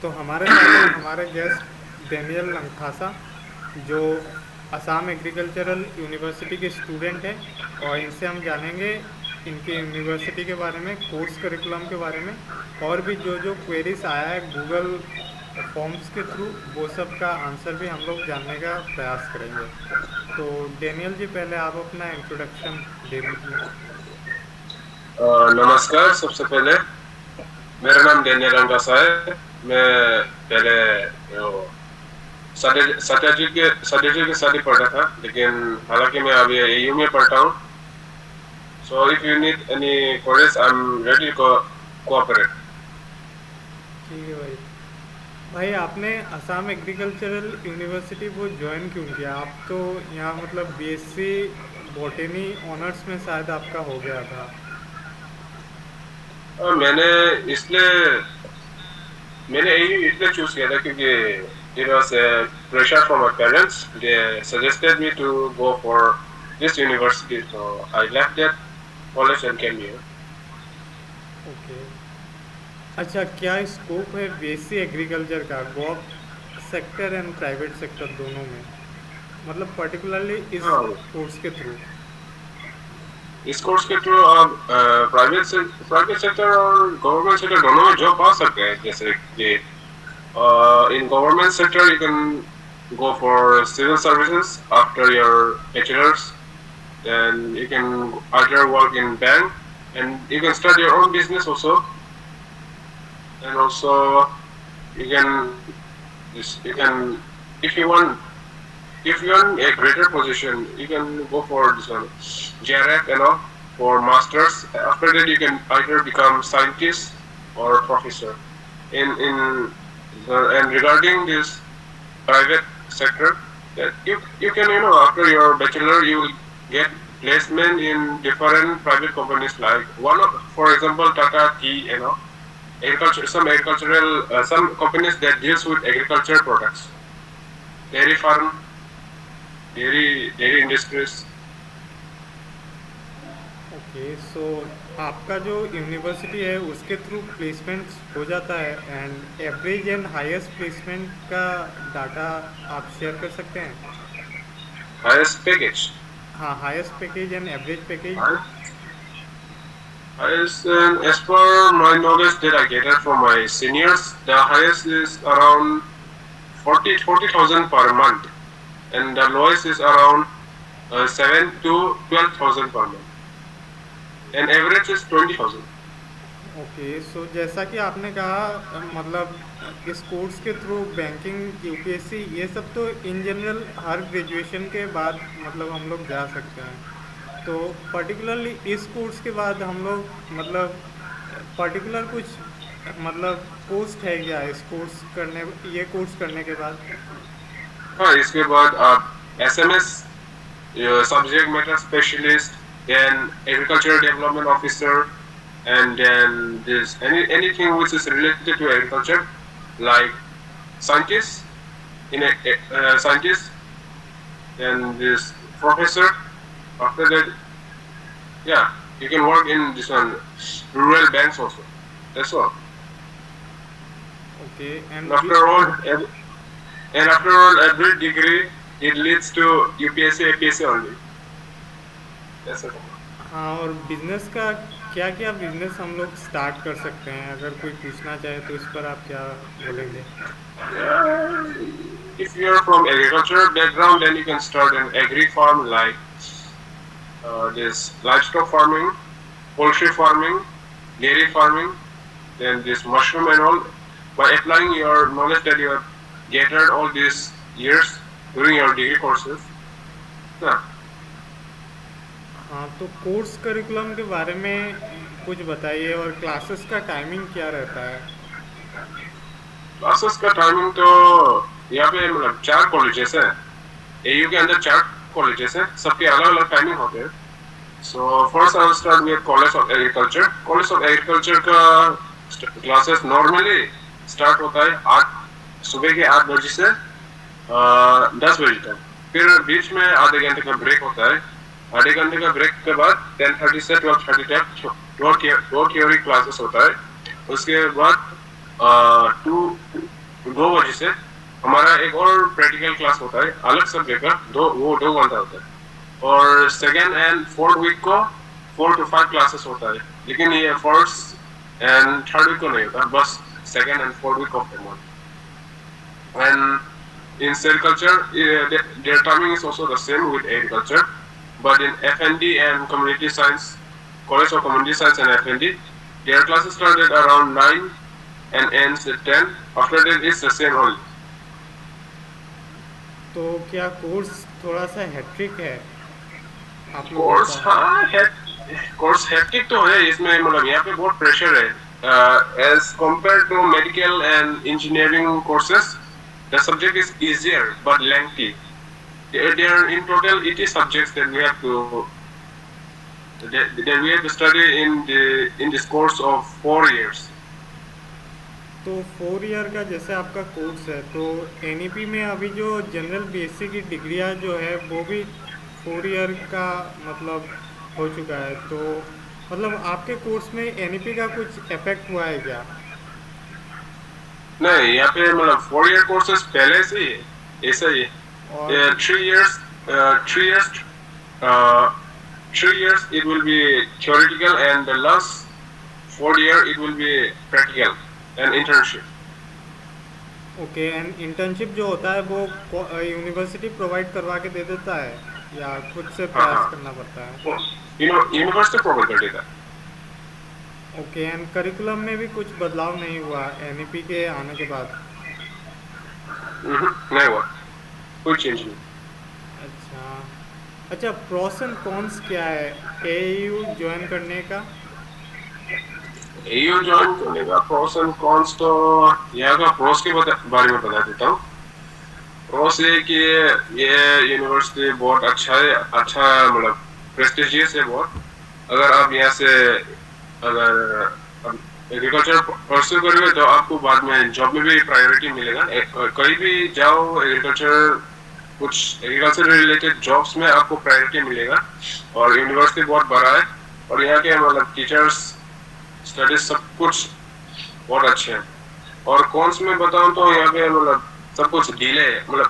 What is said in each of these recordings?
तो हमारे साथ हैं हमारे गेस्ट डेनियल लंथासा, जो असम एग्रीकल्चरल यूनिवर्सिटी के स्टूडेंट हैं, और इनसे हम जानेंगे इनके यूनिवर्सिटी के बारे में, कोर्स करिकुलम के बारे में, और भी जो जो क्वेरीज आया है गूगल फॉर्म्स के थ्रू, वो सब का आंसर भी हम लोग जानने का प्रयास करेंगे। तो डेनियल जी, पहले आप अपना इंट्रोडक्शन दे दीजिए। नमस्कार। सबसे पहले मेरा नाम डेनियल रंगासा है। मैं पहले सत्याजी के साथ ही पढ़ा था, लेकिन हालांकि मैं अभी एयू में पढ़ता हूँ। So if you need any queries I am ready to cooperate. ठीक है भाई। भाई, आपने असम एग्रीकल्चरल यूनिवर्सिटी वो ज्वाइन क्यों किया? आप तो यहाँ मतलब बीएससी बॉटनी ऑनर्स में शायद आपका हो गया था। मैंने इसलिए मैंने एयू इसलिए चूज किया था क्योंकि it was a pressure from my parents. They suggested me to go for this university, so I left that college and came here. Okay. अच्छा, क्या स्कोप है बीएससी एग्रीकल्चर का government sector and private sector दोनों में, मतलब particularly इस हाँ, course के थ्रू? इस कोर्स के थ्रू आप प्राइवेट सेक्टर और गवर्नमेंट सेक्टर दोनों में जॉब पा सकते हैं। जैसे कि in government sector you can go for civil services after your bachelor's. Then you can either work in bank and you can start your own business also. And also you can you can if you want a greater position, you can go for this one, JRF, for masters. After that, you can either become scientist or professor. And regarding this private sector, that you can after your bachelor you will get placement in different private companies, like for example Tata Tea, some companies that deals with agriculture products, dairy farm, dairy industries. Okay, so आपका जो university है उसके through placement हो जाता है, and average and highest placement का data आप share कर सकते हैं? Highest package. हाँ, highest package and average package. Highest, as per my knowledge that I gathered from my seniors, the highest is around 40,000 per month, and the lowest is around 7 to 12,000 per month, and average is 20,000. Okay, सो जैसा कि आपने कहा, मतलब इस course के through banking, UPSC, ये सब तो इन जनरल हर ग्रेजुएशन के बाद मतलब हम लोग जा सकते हैं। तो पर्टिकुलरली इस कोर्स के बाद हम लोग मतलब पर्टिकुलर कुछ मतलब पोस्ट है क्या इस ये कोर्स करने के बाद? हाँ, इसके बाद आप SMS, subject matter specialist, then agricultural development officer, and then this anything which is related to agriculture, like scientist scientist, then this professor. After that, yeah, you can work in this one rural banks also. That's all. Okay, And and after all, every degree it leads to UPSC, APSC only. That's it. हाँ, और business का क्या क्या business हम लोग start कर सकते हैं? अगर कोई पूछना चाहे तो इस पर आप क्या बोलेंगे? If you are from agricultural background, then you can start an agri farm, like this livestock farming, poultry farming, dairy farming, then this mushroom and all. By applying your knowledge that you have gathered all these years during your degree courses. Yeah. हाँ, तो course curriculum के बारे में कुछ बताइए, और classes का timing क्या रहता है? क्लासेस का टाइमिंग तो यहाँ पे मतलब 4 कॉलेजेस हैं। एयू के अंदर 4 कॉलेजेस हैं, सबके अलग अलग टाइमिंग होते हैं। So first I will start with college of agriculture. College of agriculture का क्लासेस नॉर्मली स्टार्ट होता है सुबह के 8 बजे से 10 बजे तक। फिर बीच में आधे घंटे का ब्रेक होता है। आधे घंटे का ब्रेक के बाद 10:30 से 12:30 तक दो थ्योरी क्लासेस होता है। उसके बाद 2 से हमारा एक और प्रैक्टिकल क्लास होता है अलग सब्जेक्ट का, 2 घंटा होता है। और सेकेंड एंड फोर्थ वीक को 4 to 5 क्लासेस होता है, लेकिन ये फर्स्ट एंड थर्ड वीक को नहीं होता, बस second and fourth week of the month. And in sericulture their timing is also the same with agriculture, but in FND and community science, College of Community Science and FND, their classes started around 9 and ends at 10. After that it's the same only. तो क्या course थोड़ा सा hectic है आप लोगों course का? हाँ है, कोर्स हेक्टिक तो है इसमें, मतलब यहाँ पे बहुत प्रेशर है। As compare to medical and engineering courses, the subject is easier but lengthy. There are in total 80 subjects that we have to study in this course of 4 years. तो 4 year का जैसे आपका कोर्स है, तो NEP में अभी जो general BSc की डिग्रियां जो है वो भी 4 ईयर का मतलब हो चुका है, तो मतलब आपके कोर्स में एनईपी का कुछ इफेक्ट हुआ है क्या? नहीं, यहाँ पे मतलब 4 year कोर्सेस पहले से ही ऐसा ही और 3 years, 3 years it will be theoretical and the last 4th year it will be practical and internship. Okay, and internship जो होता है वो यूनिवर्सिटी प्रोवाइड करवा के दे देता है या खुद से हाँ प्रयास हाँ, करना पड़ता है? यूनिवर्सिटी प्रोवाइड कर देता है। ओके, एंड करिकुलम में भी कुछ बदलाव नहीं हुआ एनईपी के आने के बाद? नहीं हुआ, कोई चेंज नहीं। अच्छा अच्छा, प्रोस एंड कॉन्स क्या है एयू ज्वाइन करने का? एयू ज्वाइन करने का प्रोस एंड कॉन्स, तो यहाँ का प्रोस के बारे में बता देता हूँ। प्रोस ये कि ये यूनिवर्सिटी बहुत अच्छा है, अच्छा मतलब प्रेस्टिजियस है बहुत। अगर आप यहाँ से अगर एग्रीकल्चर परस्यू करोगे तो आपको बाद में जॉब में भी प्रायोरिटी मिलेगा। कहीं भी जाओ एग्रीकल्चर, कुछ एग्रीकल्चर रिलेटेड जॉब्स में आपको प्रायोरिटी मिलेगा। और यूनिवर्सिटी बहुत बड़ा है और यहाँ के मतलब टीचर्स, स्टडीज सब कुछ बहुत अच्छे हैं। और कॉन्स में बताऊं तो यहाँ पे मतलब सब कुछ डिले, मतलब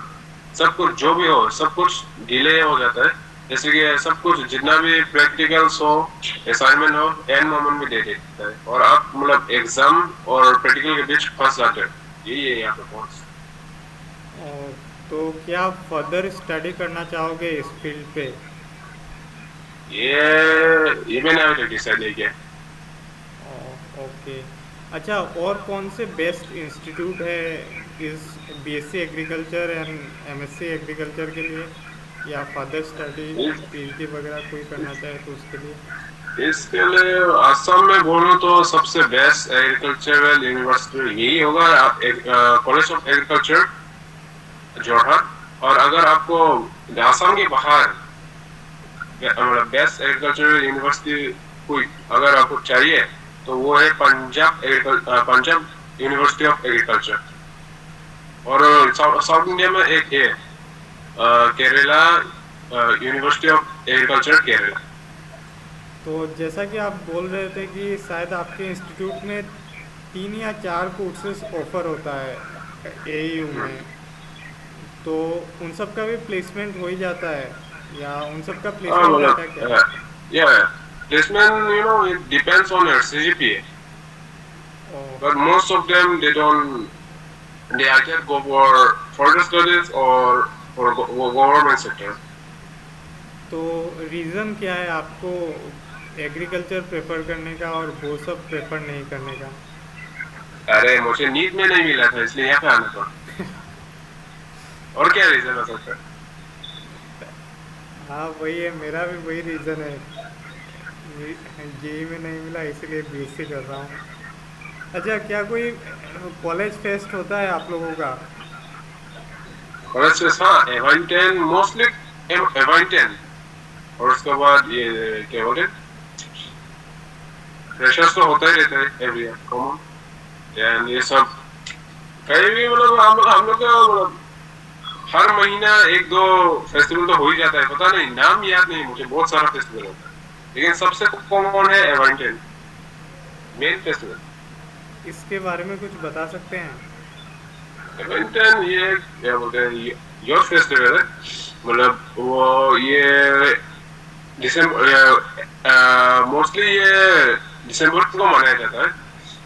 सब कुछ जो भी हो सब कुछ डिले हो जाता है। जैसे कि सब कुछ जितना भी प्रैक्टिकल्स हो, असाइनमेंट हो, एंड मोमेंट में दे देता है और आप मतलब एग्जाम और प्रैक्टिकल के बीच फंस जाते हैं। यही है यहाँ पे कॉन्स। तो क्या फर्दर स्टडी करना चाहोगे इस फील्ड पे? ये मैंने अभी डिसाइड नहीं किया। ओके, अच्छा, और कौन से बेस्ट इंस्टीट्यूट है इस BSc agriculture and MSc agriculture के लिए, या फर्दर स्टडी पीएचडी वगैरह कोई करना चाहे तो उसके लिए? इसके लिए असम में बोलूँ तो सबसे बेस्ट एग्रीकल्चरल यूनिवर्सिटी यही होगा, कॉलेज ऑफ एग्रीकल्चर जोरहाट। और अगर आपको असम के बाहर मतलब बेस्ट एग्रीकल्चरल यूनिवर्सिटी कोई अगर आपको चाहिए तो वो है पंजाब यूनिवर्सिटी ऑफ एग्रीकल्चर। और साउथ इंडिया में एक है Kerala university of agriculture Kerala. तो जैसा कि आप बोल रहे थे कि शायद आपके इंस्टीट्यूट में 3 या 4 कोर्सेज ऑफर होता है एयू में, तो उन सब का भी प्लेसमेंट हो ही जाता है या उन सब का प्लेसमेंट रहता है क्या? Yeah, placement, it depends on your CGPA. But most of them, they either go for further studies or for government sector. तो रीज़न क्या है आपको एग्रीकल्चर प्रेफर करने का और वो सब प्रेफर नहीं करने का? अरे मुझे नीट में नहीं मिला था इसलिए यहाँ पे आना था। और क्या रीजन हो सकता है? हाँ वही है, मेरा भी वही रीज़न है, जेई में नहीं मिला इसलिए बीएससी कर रहा हूँ। अच्छा, क्या कोई कॉलेज फेस्ट होता है आप लोगों का? कॉलेज फेस्ट, हाँ, एवेंटेन मोस्टली, एवेंटेन। और उसके बाद ये क्या बोलते हैं, फ्रेशर्स तो होता ही रहता है एवरी ईयर कॉमन। एंड ये सब कहीं भी मतलब हम लोग का मतलब हर महीना 1-2 फेस्टिवल तो हो ही जाता है। पता नहीं, नाम याद नहीं मुझे, बहुत सारा फेस्टिवल होता है, लेकिन सबसे कॉमन है एवेंटेन, मेन फेस्टिवल। इसके बारे में कुछ बता सकते हैं? वेलेंटाइन ये क्या बोलते हैं, योर फेस्टिवल है, मतलब वो ये दिसंबर, मोस्टली ये दिसंबर को मनाया जाता है।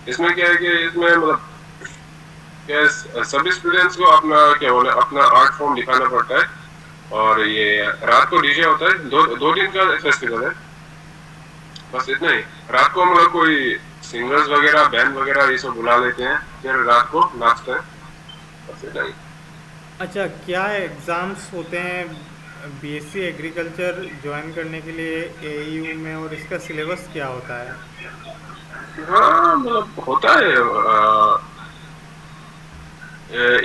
इसमें क्या है कि इसमें मतलब क्या सभी स्टूडेंट्स को अपना क्या बोले अपना आर्ट फॉर्म दिखाना पड़ता है, और ये रात को डीजे होता है, दो दो दिन का फेस्टिवल है, बस इतना ही। रात को मतलब कोई सिंगर्स वगैरह बैंड वगैरह ये सब बुला लेते हैं, फिर रात को नाचते हैं, बस इतना ही। अच्छा, क्या एग्ज़ाम्स होते हैं बीएससी एग्रीकल्चर ज्वाइन करने के लिए एयू में, और इसका सिलेबस क्या होता है? हाँ मतलब होता है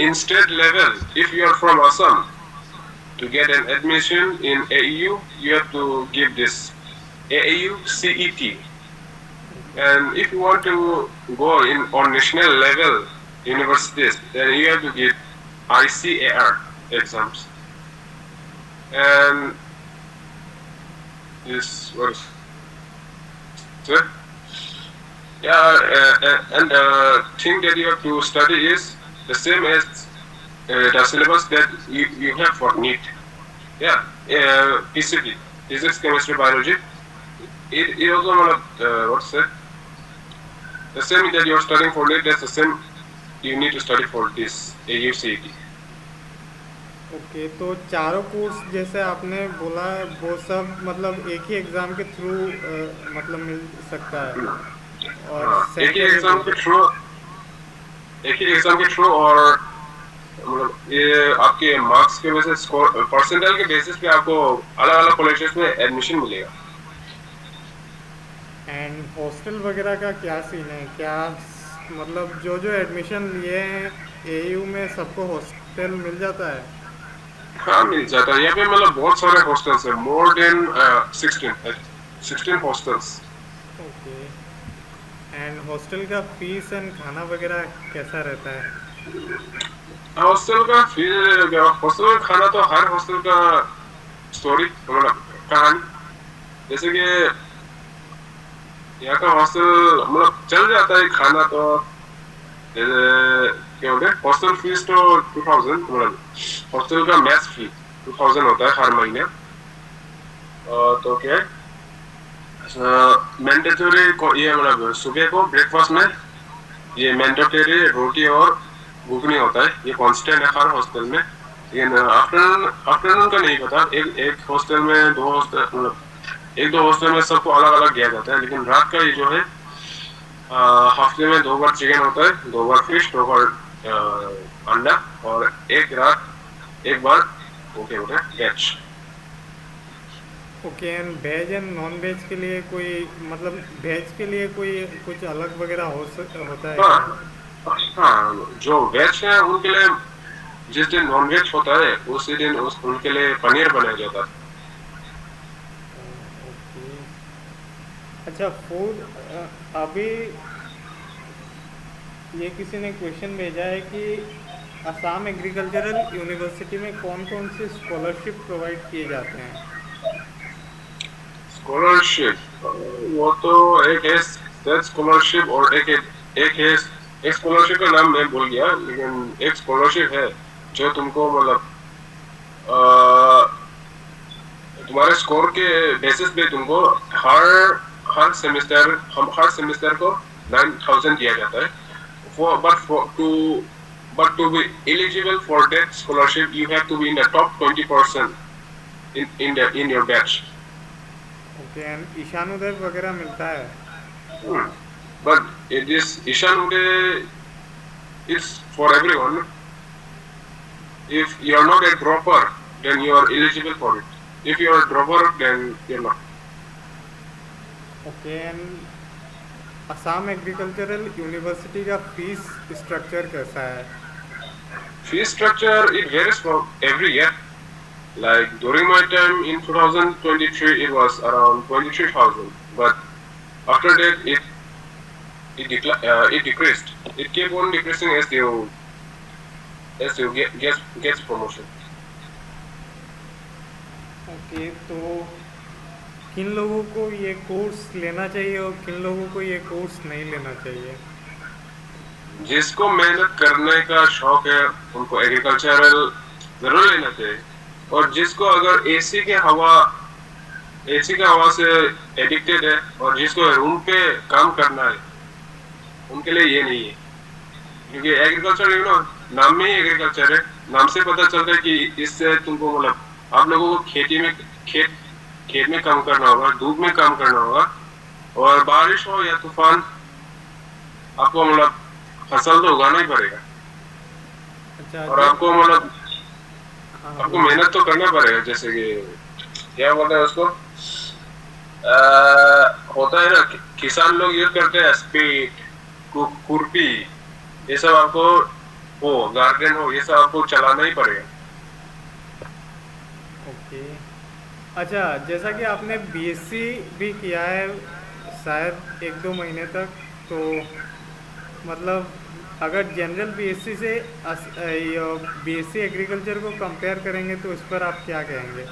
in state level. If you are from Assam, to get an admission in AEU, you have to give this AEU CET. And if you want to go in on national level universities, then you have to give ICAR exams. And this what is it? Yeah, and the thing that you have to study is the same as the syllabus that you have for NEET. Yeah, PCB, physics, chemistry, biology. It also what's it? The same that you're studying for NEET, that's the same you need to study for this AUCET. Okay, तो चारों course जैसे आपने बोला, वो सब मतलब एक ही exam के थ्रू मतलब मिल सकता है, और हाँ, सेंटर भी बोल। एक ही एग्जाम के थ्रू, और मतलब ये आपके मार्क्स के वजह से स्कोर परसेंटाइल के बेसिस पे आपको अलग अलग कॉलेजेस में एडमिशन मिलेगा। एंड हॉस्टल वगैरह का क्या सीन है? क्या मतलब जो जो एडमिशन लिए हैं एयू में सबको हॉस्टल मिल जाता है? हाँ मिल जाता है, यहाँ पे मतलब बहुत सारे हॉस्टल्स है, more than 16 hostels. Okay. And hostel का फीस एंड खाना वगैरह कैसा रहता है? हॉस्टल का फिर हॉस्टल का खाना तो हर हॉस्टल का स्टोरी मतलब कहानी, जैसे कि यहाँ का हॉस्टल मतलब चल जाता है खाना तो, क्या बोलते हैं, हॉस्टल फीस तो 2000, मतलब हॉस्टल का मैथ फी 2000 होता है हर महीने। तो क्या है मैंडेटरी ये मतलब सुबह को ब्रेकफास्ट में ये मैंडेटरी रोटी और घुगनी होता है, ये कांस्टेंट है हर हॉस्टल में। लेकिन आफ्टरनून आफ्टरनून का नहीं पता, एक एक हॉस्टल में दो हॉस्टल मतलब एक दो हॉस्टल में सबको अलग अलग दिया जाता है, लेकिन रात का ये जो है हफ्ते में 2 बार चिकन होता है, 2 बार फिश, 2 बार अंडा, और एक बार वो क्या बोलते हैं veg. Okay. And veg and non veg के लिए कोई मतलब वेज के लिए कोई कुछ अलग वगैरह होता है क्या? हाँ हाँ, जो वेज है उनके लिए जिस दिन नॉन वेज होता है उसी दिन उनके लिए पनीर बनाया जाता है। ओके। अच्छा, फूड, अभी ये किसी ने क्वेश्चन भेजा है कि असम एग्रीकल्चरल यूनिवर्सिटी में कौन कौन से स्कॉलरशिप प्रोवाइड किए जाते हैं? स्कॉलरशिप वो तो एक है स्टेट स्कॉलरशिप, और एक है एक स्कॉलरशिप का नाम मैं भूल गया, लेकिन एक स्कॉलरशिप है जो तुमको मतलब तुम्हारे स्कोर के बेसिस पे तुमको हर हर सेमेस्टर को 9000 दिया जाता है। for but for to but to be eligible for that scholarship you have to be in the top 20% in your batch. Okay. And Ishanuday वगैरह मिलता है? But this Ishan Uday is for everyone. If you are not a dropper, then you are eligible for it. If you are a dropper, then you're not. Okay. And Assam agricultural university का fees structure कैसा है? Fee structure it varies from every year. Like during my time in 2023, it was around 23,000. But after that, it decreased. It kept on decreasing as you get promotion. Okay. तो किन लोगों को ये course लेना चाहिए और किन लोगों को ये कोर्स नहीं लेना चाहिए? जिसको मेहनत करने का शौक है उनको एग्रीकल्चरल जरूर लेना चाहिए। और जिसको अगर एसी का हवा से एडिक्टेड है और जिसको रूम पे काम करना है उनके लिए ये नहीं है। क्योंकि एग्रीकल्चर नाम में ही एग्रीकल्चर है। नाम से पता चलता है कि इससे तुमको मतलब आप लोगों को खेत खेत में काम करना होगा, धूप में काम करना होगा, और बारिश हो या तूफान आपको मतलब फसल तो उगाना ही पड़ेगा। अच्छा और आपको मतलब हाँ आपको बोलिए। मेहनत तो करना पड़ेगा। जैसे कि क्या बोलते हैं उसको, होता है ना किसान लोग यूज करते हैं स्पेड, खुरपी, ये सब आपको हो गार्डन हो ये सब आपको चलाना ही पड़ेगा। ओके। अच्छा, जैसा कि आपने बीएससी भी किया है शायद 1-2 महीने तक, तो मतलब अगर जनरल बीएससी से बीएससी एग्रीकल्चर को कंपेयर करेंगे तो इस पर आप क्या कहेंगे?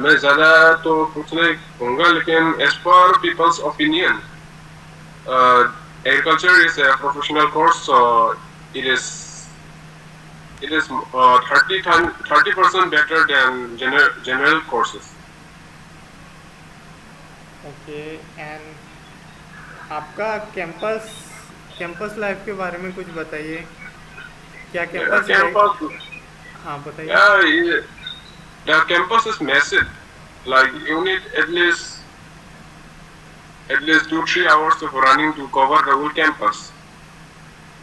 मैं ज्यादा तो कुछ नहीं कहूंगा, लेकिन as per people's opinion agriculture is a professional course, so it is 30% better than general courses. Okay. And आपका कैंपस कैंपस लाइफ के बारे में कुछ बताइए। क्या Yeah, कैंपस रहे? campus, हाँ बताइए। yeah, the campus is massive. Like you need at least 2-3 hours of running to cover the whole campus.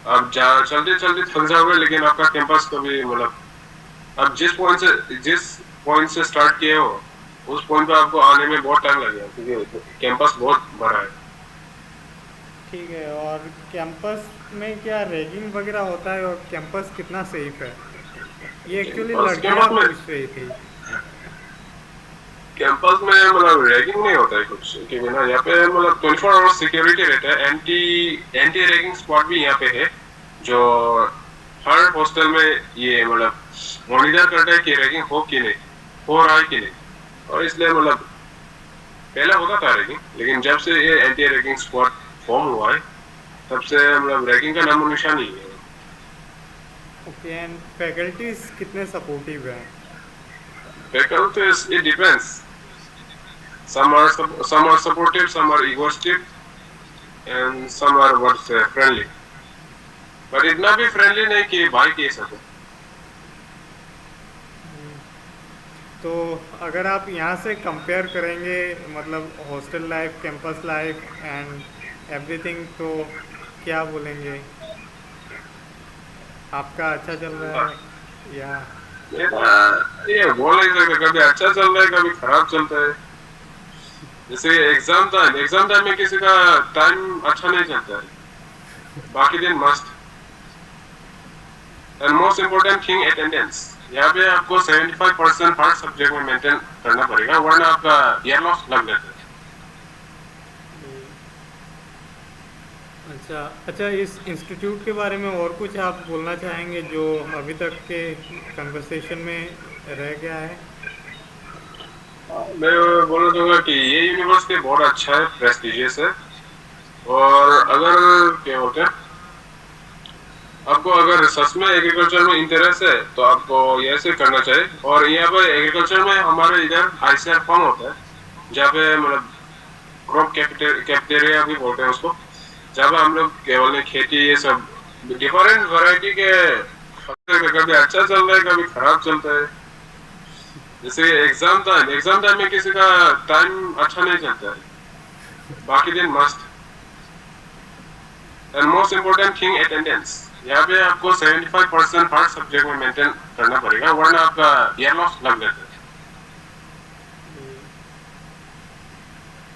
आप चलते चलते थक जाओगे, लेकिन आपका कैंपस कभी मतलब आप जिस पॉइंट से स्टार्ट किए हो उस पॉइंट पे आपको आने में बहुत टाइम लगेगा, क्योंकि कैंपस बहुत बड़ा है। ठीक है। और कैंपस में क्या रैगिंग वगैरह होता है और कैंपस कितना सेफ है? ये एक्चुअली कैंपस लड़कियां कैंपस में पूछ रही थी। कैंपस में मतलब रैगिंग नहीं होता है कुछ, क्योंकि ना यहाँ पे मतलब 24 आवर्स सिक्योरिटी रहता है। एंटी एंटी रैगिंग स्क्वाड भी यहाँ पे है, जो हर हॉस्टल में ये मतलब मॉनिटर करता है कि रैगिंग हो रहा है कि नहीं। और इसलिए मतलब पहले होता था रैगिंग, लेकिन जब से ये एंटी रैगिंग स्क्वाड फॉर्म हुआ है तब से मतलब रैगिंग का नामो निशान नहीं है। ओके। एंड फैकल्टीज कितने सपोर्टिव हैं? Faculties, it depends. Some are supportive, some are egoistic, and some are what's friendly. But इतना भी फ्रेंडली नहीं कि भाई के सको। तो अगर आप यहाँ से कंपेयर करेंगे, मतलब hostel life, campus life and everything, तो क्या बोलेंगे? आपका अच्छा चल रहा है या? ये बोल नहीं सकते, कभी अच्छा चल रहा है कभी खराब चलता है। जैसे एग्जाम टाइम में किसी का टाइम अच्छा नहीं चलता है, बाकी दिन मस्त। And most important thing attendance. यहाँ पे आपको 75% हर सब्जेक्ट में मेंटेन करना पड़ेगा, वरना आपका ईयर लॉस लग जाता है। अच्छा अच्छा, इस इंस्टीट्यूट के बारे में और कुछ आप बोलना चाहेंगे जो अभी तक के कन्वर्सेशन में रह गया है? मैं बोलना चाहूंगा कि ये यूनिवर्सिटी बहुत अच्छा है, प्रेस्टिजियस है। और अगर क्या बोलते हैं, आपको अगर सच में एग्रीकल्चर में इंटरेस्ट है तो आपको ये से करना चाहिए। और यहाँ पे एग्रीकल्चर में हमारे इधर आईसीआर फार्म होता है, जहाँ पे मतलब क्रॉप कैप्टेरिया भी बोलते हैं उसको, जहाँ पे हम लोग केवल खेती ये सब डिफरेंट वैरायटी के फसल, कभी अच्छा चल रहा है कभी खराब चलता है। जैसे एग्जाम टाइम में किसी का टाइम अच्छा नहीं चलता है, बाकी दिन मस्त। And most important thing attendance. यहाँ पे आपको 75% हर सब्जेक्ट में मेंटेन करना पड़ेगा, वरना आपका ईयर लॉस लग जाता है।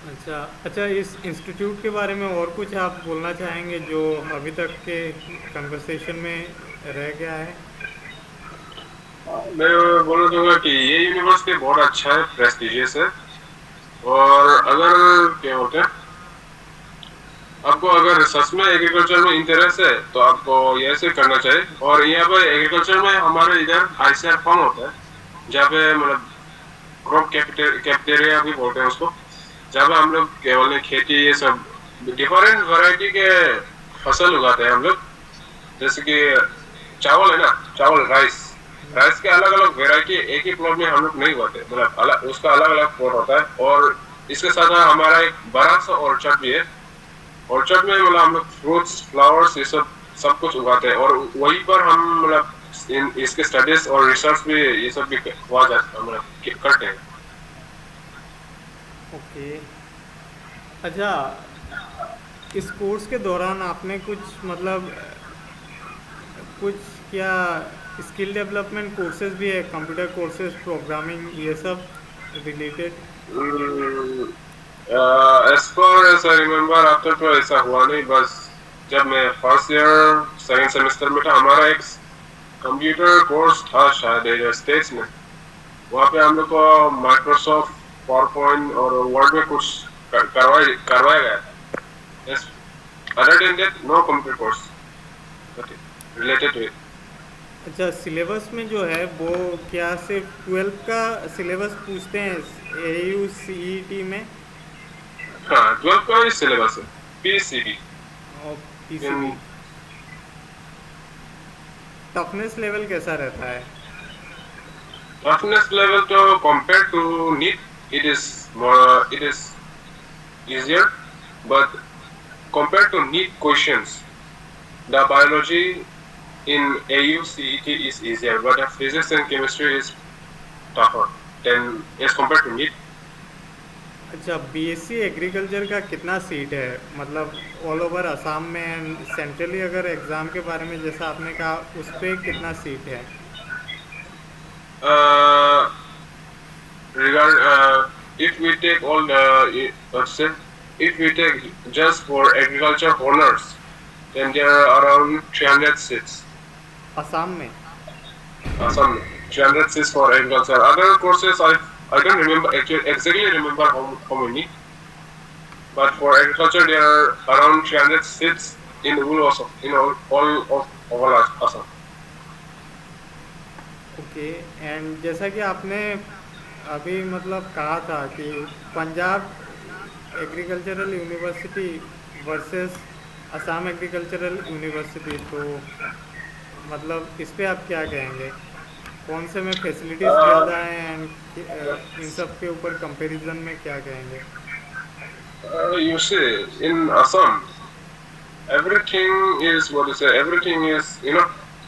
अच्छा अच्छा, इस इंस्टीट्यूट के बारे में और कुछ आप बोलना चाहेंगे जो अभी तक के कन्वर्सेशन में रह गया है? मैं बोलना चाहूंगा कि ये यूनिवर्सिटी बहुत अच्छा है, प्रेस्टिजियस है। और अगर क्या बोलते हैं, आपको अगर सच में एग्रीकल्चर में इंटरेस्ट है तो आपको ये से करना चाहिए। और यहाँ पे एग्रीकल्चर में हमारे इधर आईसीआर फार्म होता है, जहाँ पे मतलब क्रॉप कैप्टेरिया भी बोलते हैं उसको, जहाँ पे हम लोग केवल खेती ये सब डिफरेंट वैरायटी के फसल उगाते हैं हम लोग। जैसे कि चावल है ना, चावल राइस, राइस के अलग अलग वैरायटी एक ही प्लॉट में हम लोग नहीं उगाते, मतलब अलग उसका अलग अलग प्लॉट होता है। और इसके साथ हमारा एक बड़ा सा ऑर्चर्ड भी है। ऑर्चर्ड में मतलब हम लोग फ्रूट्स फ्लावर्स ये सब सब कुछ उगाते हैं, और वहीं पर हम मतलब इसके स्टडीज और रिसर्च भी ये सब भी हुआ जाता मतलब करते हैं। ओके। अच्छा, इस कोर्स के दौरान आपने कुछ मतलब कुछ क्या स्किल डेवलपमेंट कोर्सेज भी है, कंप्यूटर कोर्सेज, प्रोग्रामिंग, ये सब related? As per as I remember after तो ऐसा हुआ नहीं। बस जब मैं फर्स्ट ईयर सेकेंड सेमेस्टर में था, हमारा एक कंप्यूटर कोर्स था शायद स्टेट्स में। वहाँ पे हम लोग को माइक्रोसॉफ्ट पावर पॉइंट और वर्ड में कुछ करवाया गया था। Yes, other than that no computer course related to it. अच्छा, सिलेबस में जो है वो क्या सिर्फ 12 का सिलेबस पूछते हैं ए यू सी ई टी में? हाँ, 12 का ही सिलेबस है, पीसीबी। और पीसीबी टफनेस लेवल कैसा रहता है? टफनेस लेवल तो compare to NEET it is easier, but compared to NEET questions, the biology in AUCET is easier, but the physics and chemistry is tougher than as compared to NEET. अच्छा, BSc agriculture का कितना seat है, मतलब all over Assam में and centrally अगर exam के बारे में जैसा आपने कहा, उस पर कितना सीट है? Uh, if we take all the let's say if we take just for agriculture honors, then there are around 300 seats. Assam में? Some 300 seats for agriculture. Other courses I don't remember actually exactly remember how many, but for agriculture there are around 300 seats in all of Assam. Okay. And जैसा कि आपने अभी मतलब कहा था कि Punjab agricultural university versus Assam agricultural university, तो मतलब इस पे आप क्या कहेंगे? कौन से में फैसिलिटीज़ Uh, ज़्यादा हैं एंड इन सब के ऊपर कंपैरिजन में क्या कहेंगे? you see, in Assam, everything is what you say. Everything is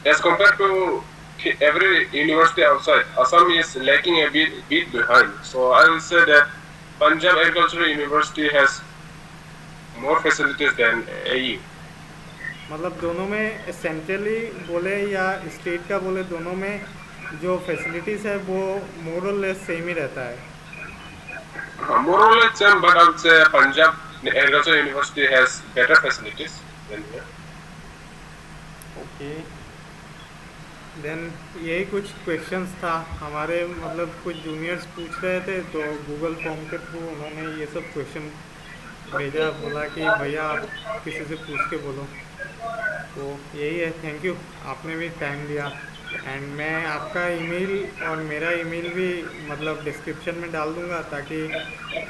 as compared to every university outside, Assam is lacking a bit behind. So I will say that Punjab Agricultural University has more facilities than AU. मतलब दोनों में centrally बोले या state का बोले, दोनों में जो फैसिलिटीज़ है वो मोर और लेस सेम ही रहता है? More or less same, but I would say Punjab Agricultural University has better facilities than here. Okay. Then यही कुछ क्वेश्चंस था हमारे, मतलब कुछ जूनियर्स पूछ रहे थे तो गूगल फॉर्म के थ्रू उन्होंने ये सब क्वेश्चन भेजा, बोला कि भैया आप किसी से पूछ के बोलो। तो यही है, थैंक यू, आपने भी टाइम दिया। एंड मैं आपका ईमेल और मेरा ईमेल भी मतलब डिस्क्रिप्शन में डाल दूंगा, ताकि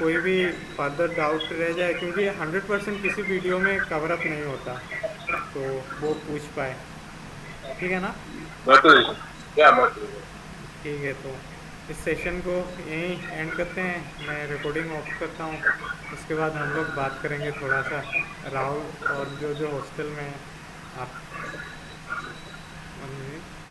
कोई भी फर्दर डाउट रह जाए, क्योंकि 100% किसी वीडियो में कवर अप नहीं होता, तो वो पूछ पाए। ठीक है ना? Matul. Yeah, Matul. ठीक है, तो इस सेशन को यहीं एंड करते हैं, मैं रिकॉर्डिंग ऑफ करता हूँ। उसके बाद हम लोग बात करेंगे थोड़ा सा राहुल और जो जो हॉस्टल में हैं आप।